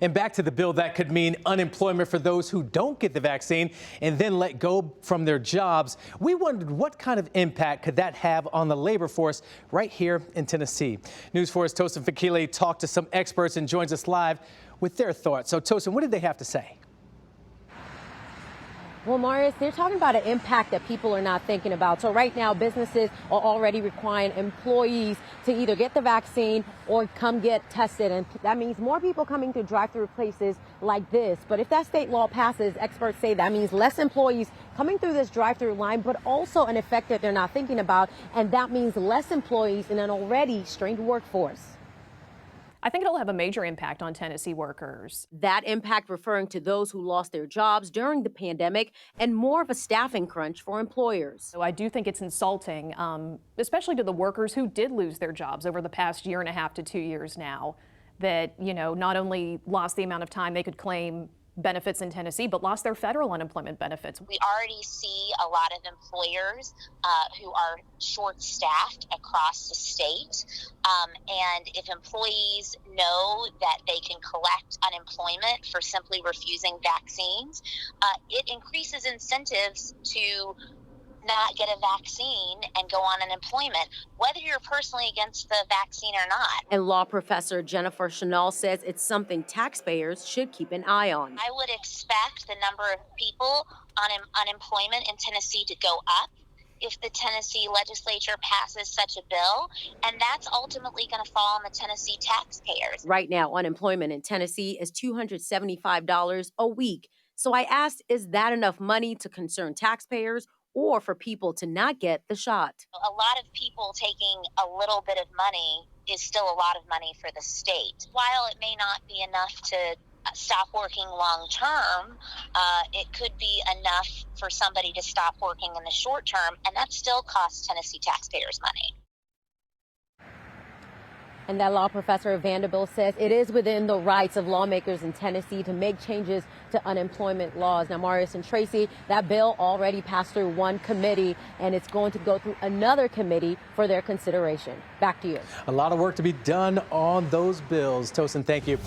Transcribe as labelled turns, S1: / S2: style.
S1: And back to the bill that could mean unemployment for those who don't get the vaccine and then let go from their jobs. We wondered what kind of impact could that have on the labor force right here in Tennessee. News 4's Tosin Fakile talked to some experts and joins us live with their thoughts. So, Tosin, what did they have to say?
S2: Well, Marius, they're talking about an impact that people are not thinking about. So right now, businesses are already requiring employees to either get the vaccine or come get tested. And that means more people coming to drive-through places like this. But if that state law passes, experts say that means less employees coming through this drive-through line, but also an effect that they're not thinking about. And that means less employees in an already strained workforce.
S3: I think it'll have a major impact on Tennessee workers.
S2: That impact referring to those who lost their jobs during the pandemic and more of a staffing crunch for employers.
S3: So I do think it's insulting, especially to the workers who did lose their jobs over the past year and a half to 2 years now, that, not only lost the amount of time they could claim benefits in Tennessee, but lost their federal unemployment benefits.
S4: We already see a lot of employers who are short-staffed across the state. And if employees know that they can collect unemployment for simply refusing vaccines, it increases incentives to not get a vaccine and go on unemployment, whether you're personally against the vaccine or not.
S2: And law professor Jennifer Chanel says it's something taxpayers should keep an eye on.
S4: I would expect the number of people on unemployment in Tennessee to go up if the Tennessee legislature passes such a bill, and that's ultimately going to fall on the Tennessee taxpayers.
S2: Right now, unemployment in Tennessee is $275 a week. So I asked, is that enough money to concern taxpayers or for people to not get the shot?
S4: A lot of people taking a little bit of money is still a lot of money for the state. While it may not be enough to stop working long term, it could be enough for somebody to stop working in the short term, and that still costs Tennessee taxpayers money.
S2: And that law professor at Vanderbilt says it is within the rights of lawmakers in Tennessee to make changes to unemployment laws. Now, Marius and Tracy, that bill already passed through one committee, and it's going to go through another committee for their consideration. Back to you.
S1: A lot of work to be done on those bills. Tosin, thank you.